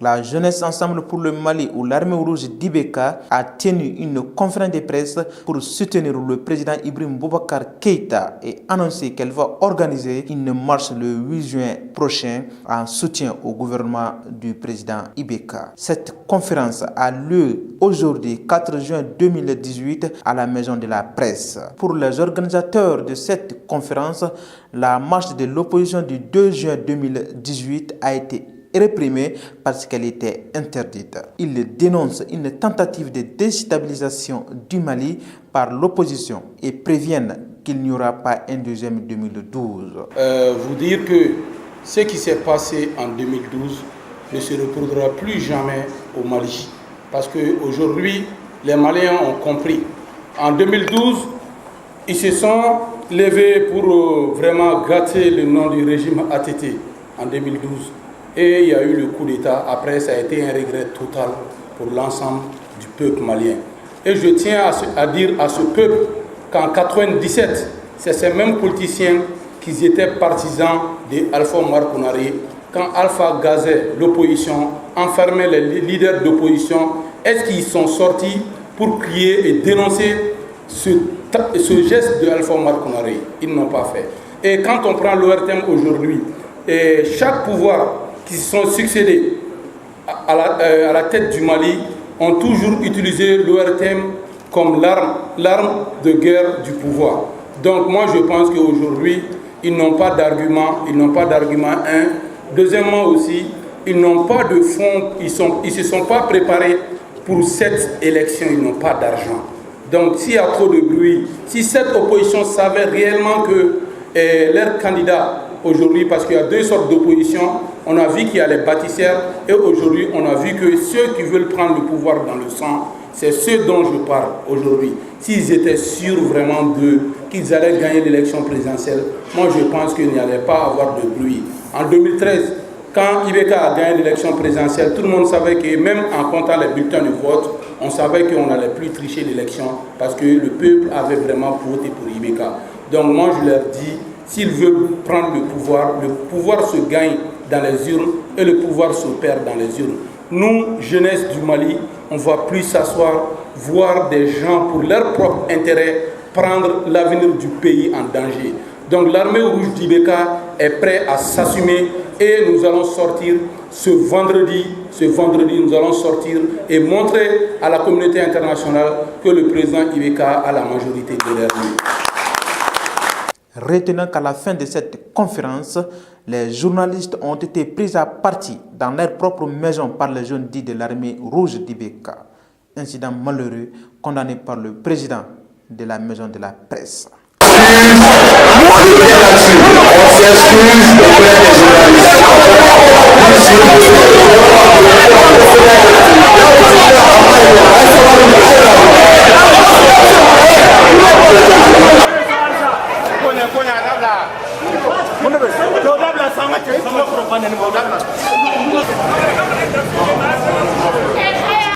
La jeunesse ensemble pour le Mali ou l'armée rouge d'Ibeka a tenu une conférence de presse pour soutenir le président Ibrahim Boubacar Keïta et annoncer qu'elle va organiser une marche le 8 juin prochain en soutien au gouvernement du président Ibeka. Cette conférence a lieu aujourd'hui 4 juin 2018 à la Maison de la Presse. Pour les organisateurs de cette conférence, la marche de l'opposition du 2 juin 2018 a été réprimée parce qu'elle était interdite. Ils dénoncent une tentative de déstabilisation du Mali par l'opposition et préviennent qu'il n'y aura pas un deuxième 2012. Vous dire que ce qui s'est passé en 2012 ne se reproduira plus jamais au Mali. Parce qu'aujourd'hui, les Maliens ont compris. En 2012, ils se sont levés pour vraiment gâter le nom du régime ATT en 2012. Et il y a eu le coup d'État. Après, ça a été un regret total pour l'ensemble du peuple malien. Et je tiens à dire à ce peuple qu'en 1997, c'est ces mêmes politiciens qui étaient partisans d'Alpha Omar Konaré. Quand Alpha gazait l'opposition, enfermait les leaders d'opposition, est-ce qu'ils sont sortis pour crier et dénoncer ce geste de Alpha Omar Konaré? Ils n'ont pas fait. Et quand on prend l'ORTM aujourd'hui, chaque pouvoir qui se sont succédés à la tête du Mali ont toujours utilisé l'ORTM comme l'arme de guerre du pouvoir. Donc moi je pense qu'aujourd'hui, ils n'ont pas d'argument, un. Deuxièmement aussi, ils n'ont pas de fonds, ils ne se sont pas préparés pour cette élection, ils n'ont pas d'argent. Donc s'il y a trop de bruit, si cette opposition savait réellement que leur candidat aujourd'hui, parce qu'il y a deux sortes d'opposition, on a vu qu'il y a les bâtisseurs et aujourd'hui on a vu que ceux qui veulent prendre le pouvoir dans le sang, c'est ceux dont je parle aujourd'hui. S'ils étaient sûrs vraiment qu'ils allaient gagner l'élection présidentielle, moi je pense qu'il n'y allait pas avoir de bruit. En 2013, quand Ibeka a gagné l'élection présidentielle, tout le monde savait que même en comptant les bulletins de vote, on savait qu'on n'allait plus tricher l'élection parce que le peuple avait vraiment voté pour Ibeka. Donc moi je leur dis, s'ils veulent prendre le pouvoir se gagne dans les urnes et le pouvoir se perd dans les urnes. Nous, jeunesse du Mali, on ne va plus s'asseoir, voir des gens pour leur propre intérêt prendre l'avenir du pays en danger. Donc l'armée rouge d'Ibeka est prête à s'assumer et nous allons sortir ce vendredi nous allons sortir et montrer à la communauté internationale que le président Ibeka a la majorité derrière lui. Retenant qu'à la fin de cette conférence, les journalistes ont été pris à partie dans leur propre maison par les jeunes dits de l'armée rouge d'Ibeka. Incident malheureux condamné par le président de la maison de la presse. Sama